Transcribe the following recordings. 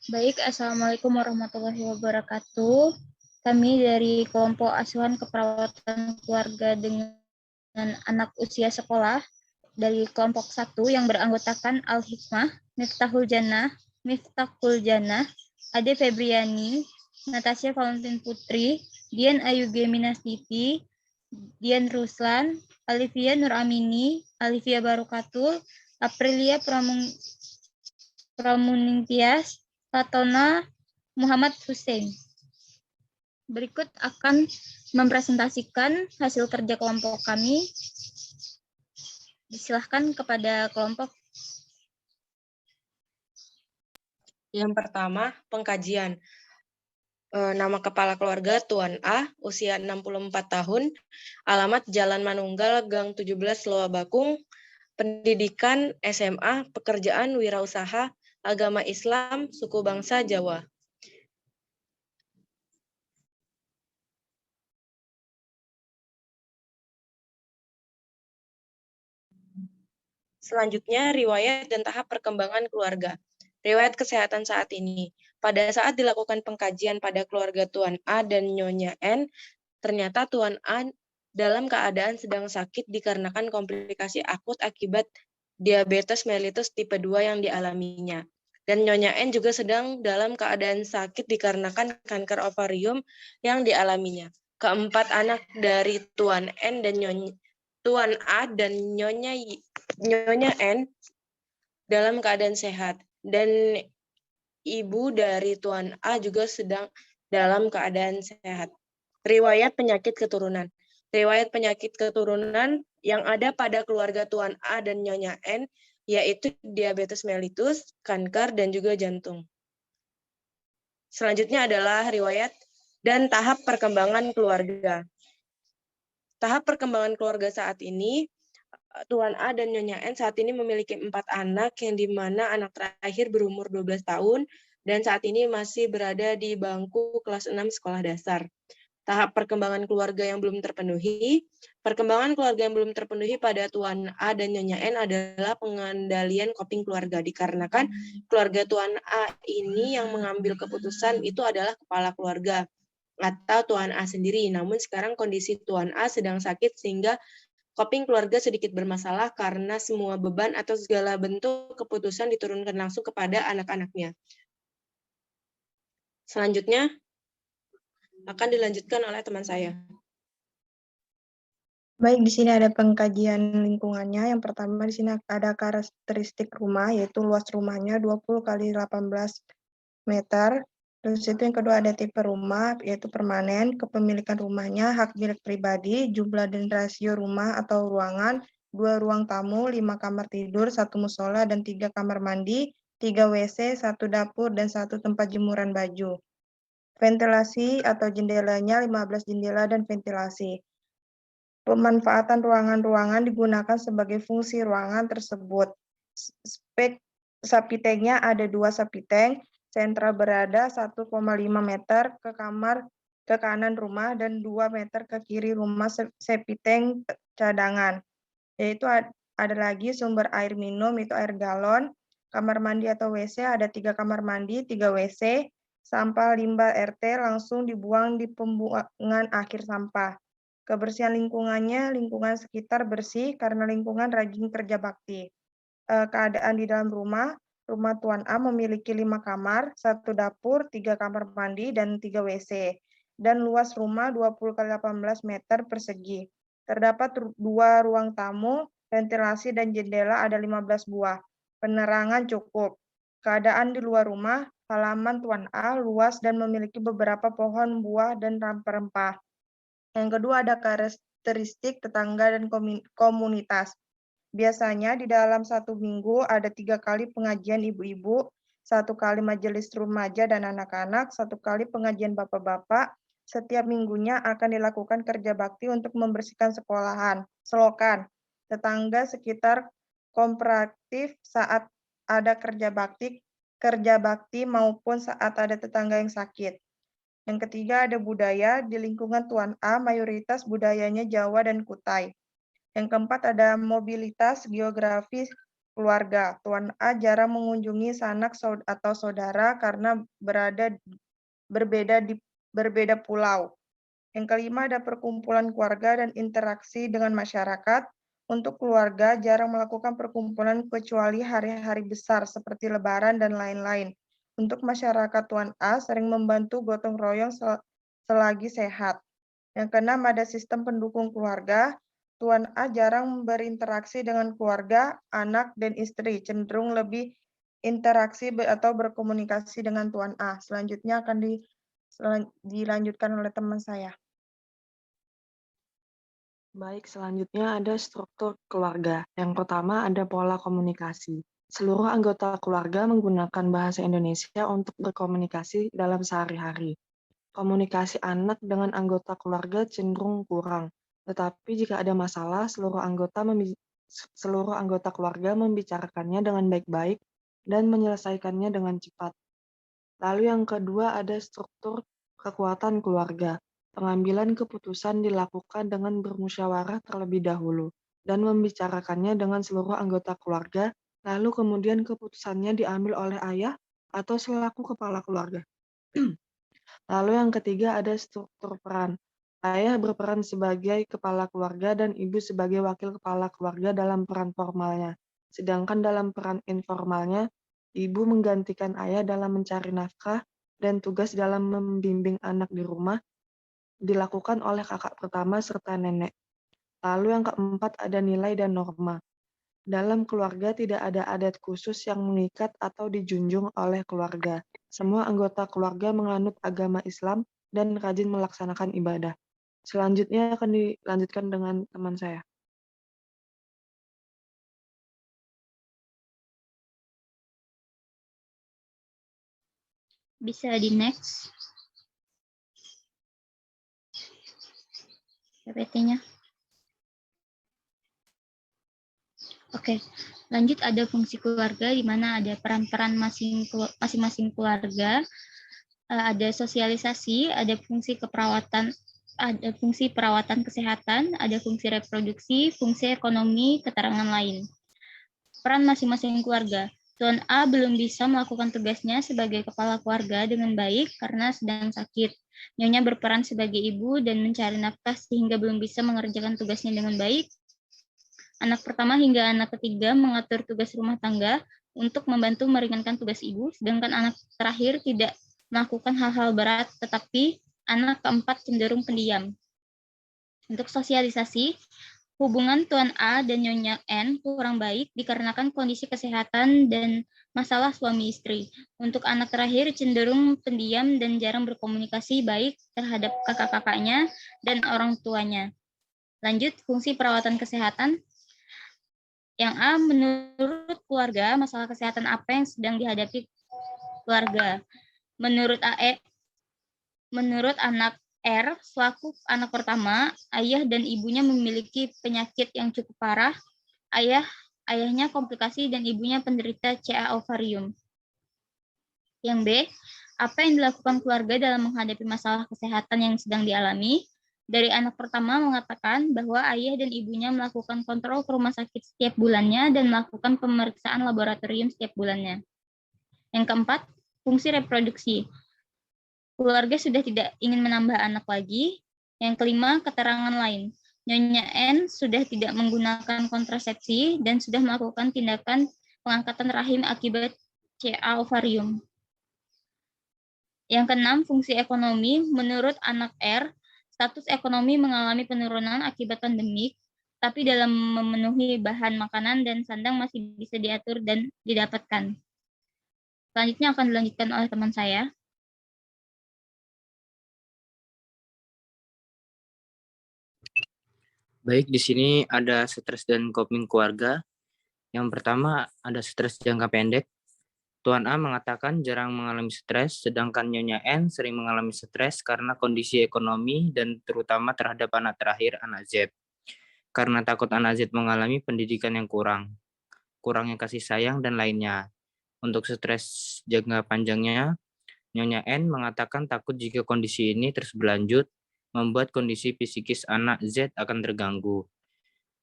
Baik, Assalamualaikum warahmatullahi wabarakatuh. Kami dari kelompok asuhan keperawatan keluarga dengan anak usia sekolah dari kelompok 1 yang beranggotakan Al-Hikmah, Miftahul Jannah, Ade Febriani, Natasha Valentin Putri, Dian Ayu Geminastifi, Dian Ruslan, Alivia Nuramini, Alivia Barokatul, Aprilia Pramuningtyas, Fatona Muhammad Hussein. Berikut akan mempresentasikan hasil kerja kelompok kami. Disilahkan kepada kelompok. Yang pertama, pengkajian. Nama kepala keluarga Tuan A, usia 64 tahun, alamat Jalan Manunggal, Gang 17, Loa Bakung, pendidikan SMA, pekerjaan wirausaha, agama Islam, suku bangsa Jawa. Selanjutnya, riwayat dan tahap perkembangan keluarga. Riwayat kesehatan saat ini. Pada saat dilakukan pengkajian pada keluarga Tuan A dan Nyonya N, ternyata Tuan A dalam keadaan sedang sakit dikarenakan komplikasi akut akibat diabetes mellitus tipe 2 yang dialaminya. Dan Nyonya N juga sedang dalam keadaan sakit dikarenakan kanker ovarium yang dialaminya. Keempat anak dari Tuan N dan Tuan A dan Nyonya N dalam keadaan sehat. Dan ibu dari Tuan A juga sedang dalam keadaan sehat. Riwayat penyakit keturunan. Riwayat penyakit keturunan yang ada pada keluarga Tuan A dan Nyonya N, yaitu diabetes mellitus, kanker, dan juga jantung. Selanjutnya adalah riwayat dan tahap perkembangan keluarga. Tahap perkembangan keluarga saat ini, Tuan A dan Nyonya N saat ini memiliki 4 anak, yang dimana anak terakhir berumur 12 tahun, dan saat ini masih berada di bangku kelas 6 sekolah dasar. Tahap perkembangan keluarga yang belum terpenuhi. Perkembangan keluarga yang belum terpenuhi pada Tuan A dan Nyonya N adalah pengendalian coping keluarga, dikarenakan keluarga Tuan A ini yang mengambil keputusan itu adalah kepala keluarga atau Tuan A sendiri. Namun sekarang kondisi Tuan A sedang sakit sehingga coping keluarga sedikit bermasalah karena semua beban atau segala bentuk keputusan diturunkan langsung kepada anak-anaknya. Selanjutnya akan dilanjutkan oleh teman saya. Baik, di sini ada pengkajian lingkungannya. Yang pertama di sini ada karakteristik rumah, yaitu luas rumahnya 20 kali 18 meter. Terus itu yang kedua ada tipe rumah, yaitu permanen, kepemilikan rumahnya, hak milik pribadi, jumlah dan rasio rumah atau ruangan, 2 ruang tamu, 5 kamar tidur, 1 musola, dan 3 kamar mandi, 3 WC, 1 dapur, dan 1 tempat jemuran baju. Ventilasi atau jendelanya 15 jendela dan ventilasi. Pemanfaatan ruangan-ruangan digunakan sebagai fungsi ruangan tersebut. Spek sapi tanknya ada 2 sapi tank, sentral berada 1,5 meter ke kanan rumah dan 2 meter ke kiri rumah sapi tank cadangan. Yaitu ada lagi sumber air minum, itu air galon, kamar mandi atau WC, ada 3 kamar mandi, 3 WC, sampah limbah RT langsung dibuang di pembuangan akhir sampah. Kebersihan lingkungannya, lingkungan sekitar bersih karena lingkungan rajin kerja bakti. Keadaan di dalam rumah Tuan A memiliki 5 kamar, 1 dapur, 3 kamar mandi, dan 3 WC. Dan luas rumah 20 kali 18 meter persegi. Terdapat 2 ruang tamu, ventilasi dan jendela ada 15 buah. Penerangan cukup. Keadaan di luar rumah, halaman Tuan A luas dan memiliki beberapa pohon buah dan rempah-rempah. Yang kedua ada karakteristik tetangga dan komunitas. Biasanya di dalam 1 minggu ada 3 kali pengajian ibu-ibu, 1 kali majelis remaja dan anak-anak, 1 kali pengajian bapak-bapak. Setiap minggunya akan dilakukan kerja bakti untuk membersihkan selokan. Tetangga sekitar kooperatif saat ada kerja bakti maupun saat ada tetangga yang sakit. Yang ketiga ada budaya, di lingkungan Tuan A mayoritas budayanya Jawa dan Kutai. Yang keempat ada mobilitas geografis keluarga. Tuan A jarang mengunjungi sanak atau saudara karena berbeda pulau. Yang kelima ada perkumpulan keluarga dan interaksi dengan masyarakat. Untuk keluarga jarang melakukan perkumpulan kecuali hari-hari besar seperti Lebaran dan lain-lain. Untuk masyarakat Tuan A sering membantu gotong royong selagi sehat. Yang keenam ada sistem pendukung keluarga. Tuan A jarang berinteraksi dengan keluarga, anak, dan istri, cenderung lebih interaksi atau berkomunikasi dengan Tuan A. Selanjutnya akan dilanjutkan oleh teman saya. Baik, selanjutnya ada struktur keluarga. Yang pertama ada pola komunikasi. Seluruh anggota keluarga menggunakan bahasa Indonesia untuk berkomunikasi dalam sehari-hari. Komunikasi anak dengan anggota keluarga cenderung kurang, tetapi jika ada masalah, seluruh anggota keluarga membicarakannya dengan baik-baik dan menyelesaikannya dengan cepat. Lalu yang kedua ada struktur kekuatan keluarga. Pengambilan keputusan dilakukan dengan bermusyawarah terlebih dahulu dan membicarakannya dengan seluruh anggota keluarga, lalu kemudian keputusannya diambil oleh ayah atau selaku kepala keluarga. Lalu yang ketiga ada struktur peran. Ayah berperan sebagai kepala keluarga dan ibu sebagai wakil kepala keluarga dalam peran formalnya. Sedangkan dalam peran informalnya, ibu menggantikan ayah dalam mencari nafkah dan tugas dalam membimbing anak di rumah dilakukan oleh kakak pertama serta nenek. Lalu yang keempat ada nilai dan norma. Dalam keluarga tidak ada adat khusus yang mengikat atau dijunjung oleh keluarga. Semua anggota keluarga menganut agama Islam dan rajin melaksanakan ibadah. Selanjutnya akan dilanjutkan dengan teman saya. Bisa di next. PPT-nya. Oke, lanjut ada fungsi keluarga di mana ada peran-peran masing-masing keluarga, ada sosialisasi, ada fungsi keperawatan, ada fungsi perawatan kesehatan, ada fungsi reproduksi, fungsi ekonomi, keterangan lain. Peran masing-masing keluarga. Tuan A belum bisa melakukan tugasnya sebagai kepala keluarga dengan baik karena sedang sakit. Nyonya berperan sebagai ibu dan mencari nafkah sehingga belum bisa mengerjakan tugasnya dengan baik. Anak pertama hingga anak ketiga mengatur tugas rumah tangga untuk membantu meringankan tugas ibu, sedangkan anak terakhir tidak melakukan hal-hal berat, tetapi anak keempat cenderung pendiam. Untuk sosialisasi, hubungan Tuan A dan Nyonya N kurang baik dikarenakan kondisi kesehatan dan masalah suami istri. Untuk anak terakhir cenderung pendiam dan jarang berkomunikasi baik terhadap kakak-kakaknya dan orang tuanya. Lanjut, fungsi perawatan kesehatan. Yang A, menurut keluarga, masalah kesehatan apa yang sedang dihadapi keluarga? Menurut anak R, selaku anak pertama, ayah dan ibunya memiliki penyakit yang cukup parah. Ayahnya komplikasi dan ibunya penderita CA ovarium. Yang B, apa yang dilakukan keluarga dalam menghadapi masalah kesehatan yang sedang dialami? Dari anak pertama mengatakan bahwa ayah dan ibunya melakukan kontrol ke rumah sakit setiap bulannya dan melakukan pemeriksaan laboratorium setiap bulannya. Yang keempat, fungsi reproduksi. Keluarga sudah tidak ingin menambah anak lagi. Yang kelima, keterangan lain. Nyonya N sudah tidak menggunakan kontrasepsi dan sudah melakukan tindakan pengangkatan rahim akibat CA ovarium. Yang keenam, fungsi ekonomi. Menurut anak R, status ekonomi mengalami penurunan akibat pandemik, tapi dalam memenuhi bahan makanan dan sandang masih bisa diatur dan didapatkan. Selanjutnya akan dilanjutkan oleh teman saya. Baik, di sini ada stres dan coping keluarga. Yang pertama ada stres jangka pendek. Tuan A mengatakan jarang mengalami stres, sedangkan Nyonya N sering mengalami stres karena kondisi ekonomi dan terutama terhadap anak terakhir, anak Z. Karena takut anak Z mengalami pendidikan yang kurangnya kasih sayang dan lainnya. Untuk stres jangka panjangnya, Nyonya N mengatakan takut jika kondisi ini terus berlanjut, membuat kondisi psikis anak Z akan terganggu.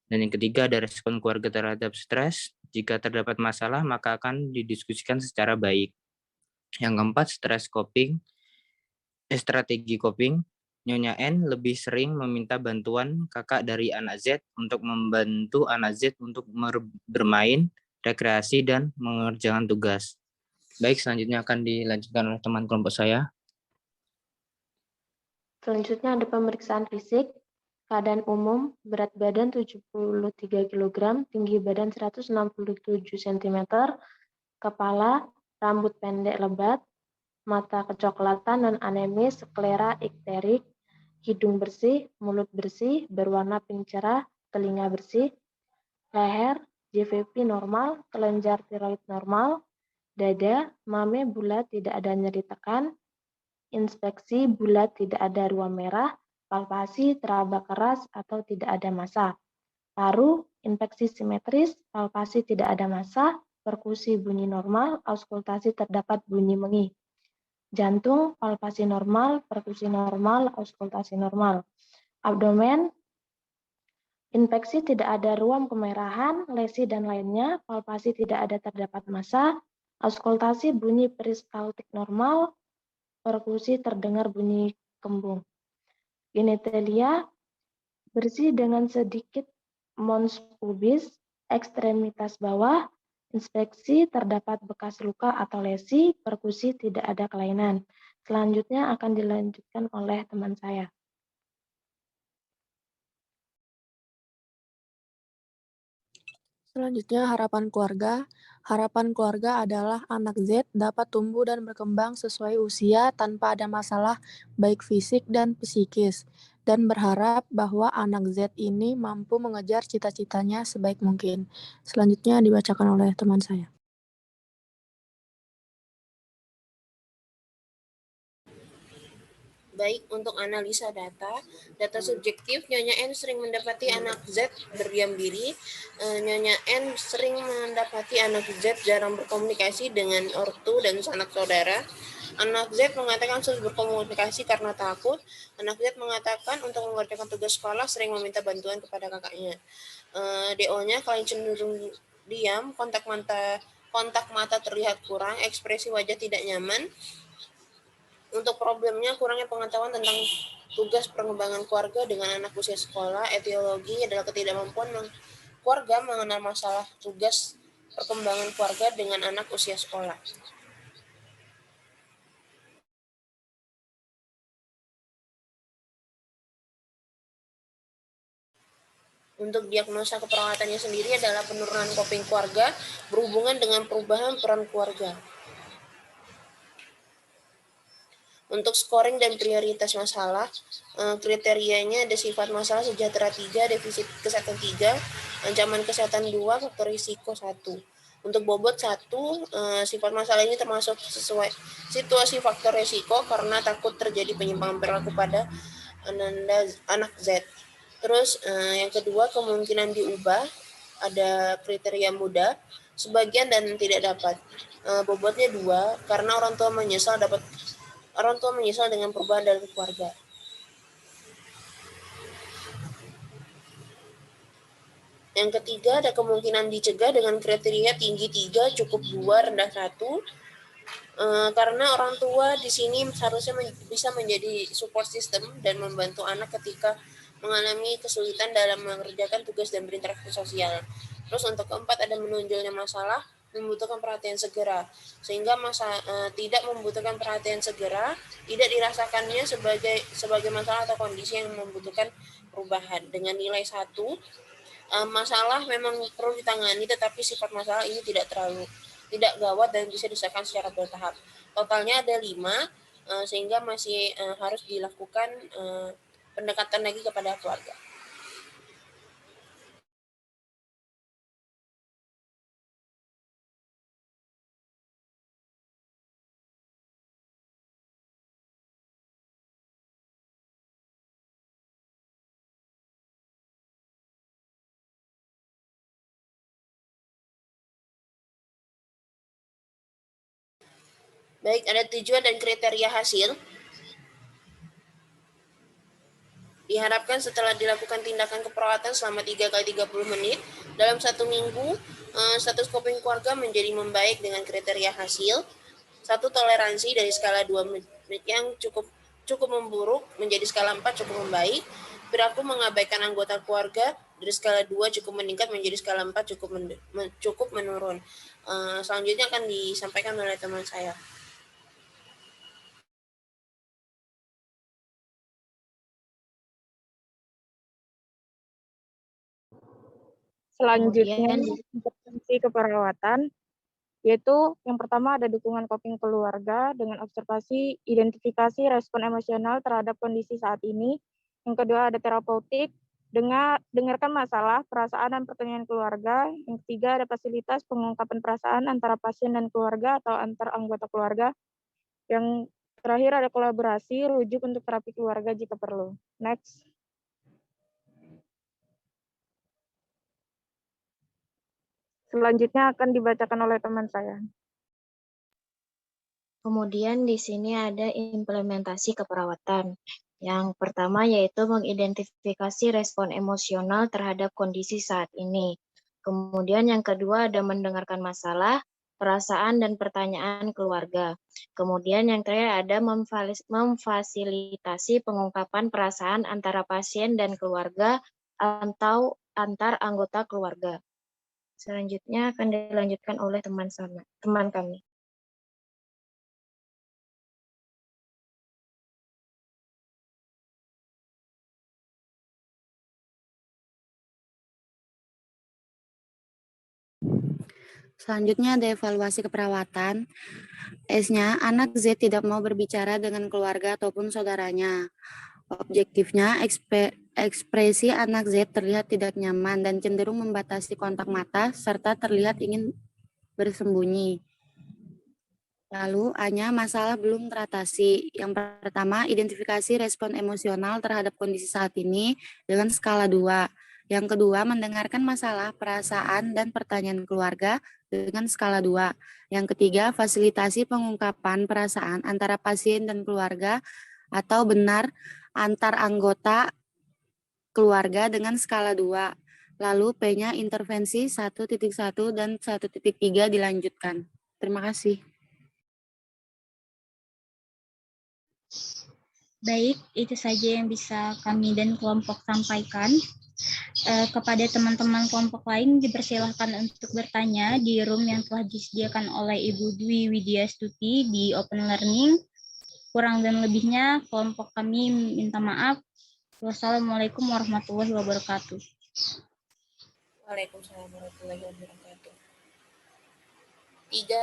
Dan yang ketiga ada respon keluarga terhadap stres. Jika terdapat masalah, maka akan didiskusikan secara baik. Yang keempat, strategi coping. Nyonya N lebih sering meminta bantuan kakak dari anak Z untuk membantu anak Z untuk bermain, rekreasi, dan mengerjakan tugas. Baik, selanjutnya akan dilanjutkan oleh teman kelompok saya. Selanjutnya ada pemeriksaan fisik. Keadaan umum, berat badan 73 kg, tinggi badan 167 cm, kepala, rambut pendek lebat, mata kecoklatan dan anemis, sklera ikterik, hidung bersih, mulut bersih, berwarna pink cerah, telinga bersih, leher, JVP normal, kelenjar tiroid normal, dada, mame bulat, tidak ada nyeri tekan, inspeksi bulat, tidak ada ruam merah, palpasi teraba keras atau tidak ada massa. Paru, infeksi simetris, palpasi tidak ada massa, perkusi bunyi normal, auskultasi terdapat bunyi mengi. Jantung, palpasi normal, perkusi normal, auskultasi normal. Abdomen, infeksi tidak ada ruam kemerahan, lesi dan lainnya, palpasi tidak ada terdapat massa, auskultasi bunyi peristaltik normal, perkusi terdengar bunyi kembung. Genitalia bersih dengan sedikit mons pubis, ekstremitas bawah, inspeksi terdapat bekas luka atau lesi, perkusi tidak ada kelainan. Selanjutnya akan dilanjutkan oleh teman saya. Selanjutnya, harapan keluarga. Harapan keluarga adalah anak Z dapat tumbuh dan berkembang sesuai usia tanpa ada masalah baik fisik dan psikis, dan berharap bahwa anak Z ini mampu mengejar cita-citanya sebaik mungkin. Selanjutnya dibacakan oleh teman saya. Baik, untuk analisa data subjektif, Nyonya N sering mendapati anak Z berdiam diri. Nyonya N sering mendapati anak Z jarang berkomunikasi dengan ortu dan sanak saudara. Anak Z mengatakan sulit berkomunikasi karena takut. Anak Z mengatakan untuk mengerjakan tugas sekolah sering meminta bantuan kepada kakaknya. DO-nya paling cenderung diam, kontak mata terlihat kurang, ekspresi wajah tidak nyaman. Untuk problemnya, kurangnya pengetahuan tentang tugas pengembangan keluarga dengan anak usia sekolah. Etiologi adalah ketidakmampuan keluarga mengenal masalah tugas perkembangan keluarga dengan anak usia sekolah. Untuk diagnosa keperawatannya sendiri adalah penurunan coping keluarga berhubungan dengan perubahan peran keluarga. Untuk scoring dan prioritas masalah, kriterianya ada sifat masalah sejahtera 3, defisit kesehatan 3, ancaman kesehatan 2, faktor risiko 1. Untuk bobot 1, sifat masalah ini termasuk sesuai situasi faktor risiko karena takut terjadi penyimpangan perilaku pada anak Z. Terus yang kedua, kemungkinan diubah, ada kriteria mudah, sebagian dan tidak dapat. Bobotnya 2, karena orang tua menyesal dengan perubahan dalam keluarga. Yang ketiga, ada kemungkinan dicegah dengan kriteria tinggi 3, cukup 2, rendah 1. Karena orang tua di sini seharusnya bisa menjadi support system dan membantu anak ketika mengalami kesulitan dalam mengerjakan tugas dan berinteraksi sosial. Terus untuk keempat, ada menonjolnya masalah membutuhkan perhatian segera, sehingga tidak membutuhkan perhatian segera, tidak dirasakannya sebagai masalah atau kondisi yang membutuhkan perubahan. Dengan nilai 1, masalah memang perlu ditangani, tetapi sifat masalah ini tidak gawat dan bisa diselesaikan secara bertahap. Totalnya ada 5, sehingga masih harus dilakukan pendekatan lagi kepada keluarga. Baik, ada tujuan dan kriteria hasil. Diharapkan setelah dilakukan tindakan keperawatan selama 3 kali 30 menit, Dalam 1 minggu, status coping keluarga menjadi membaik dengan kriteria hasil. 1 toleransi dari skala 2 yang cukup memburuk menjadi skala 4 cukup membaik. Perilaku mengabaikan anggota keluarga dari skala 2 cukup meningkat menjadi skala 4 cukup menurun. Selanjutnya akan disampaikan oleh teman saya. Selanjutnya, intervensi keperawatan, yaitu yang pertama ada dukungan coping keluarga dengan observasi, identifikasi, respon emosional terhadap kondisi saat ini. Yang kedua ada terapeutik, dengarkan masalah, perasaan, dan pertanyaan keluarga. Yang ketiga ada fasilitas pengungkapan perasaan antara pasien dan keluarga atau antar anggota keluarga. Yang terakhir ada kolaborasi, rujuk untuk terapi keluarga jika perlu. Next. Selanjutnya akan dibacakan oleh teman saya. Kemudian di sini ada implementasi keperawatan. Yang pertama yaitu mengidentifikasi respon emosional terhadap kondisi saat ini. Kemudian yang kedua ada mendengarkan masalah, perasaan, dan pertanyaan keluarga. Kemudian yang terakhir ada memfasilitasi pengungkapan perasaan antara pasien dan keluarga atau antar anggota keluarga. Selanjutnya akan dilanjutkan oleh teman kami. Selanjutnya ada evaluasi keperawatan. S-nya, anak Z tidak mau berbicara dengan keluarga ataupun saudaranya. Objektifnya, ekspresi anak Z terlihat tidak nyaman dan cenderung membatasi kontak mata serta terlihat ingin bersembunyi. Lalu A-nya, masalah belum teratasi. Yang pertama, identifikasi respon emosional terhadap kondisi saat ini dengan skala 2. Yang kedua, mendengarkan masalah, perasaan, dan pertanyaan keluarga dengan skala 2. Yang ketiga, fasilitasi pengungkapan perasaan antara pasien dan keluarga atau benar antar anggota keluarga dengan skala 2. Lalu P-nya intervensi 1.1 dan 1.3 dilanjutkan. Terima kasih. Baik, itu saja yang bisa kami dan kelompok sampaikan. Kepada teman-teman kelompok lain dipersilahkan untuk bertanya di room yang telah disediakan oleh Ibu Dwi Widyastuti di Open Learning. Kurang dan lebihnya kelompok kami minta maaf. Wassalamualaikum warahmatullahi wabarakatuh. Waalaikumsalam warahmatullahi wabarakatuh. 3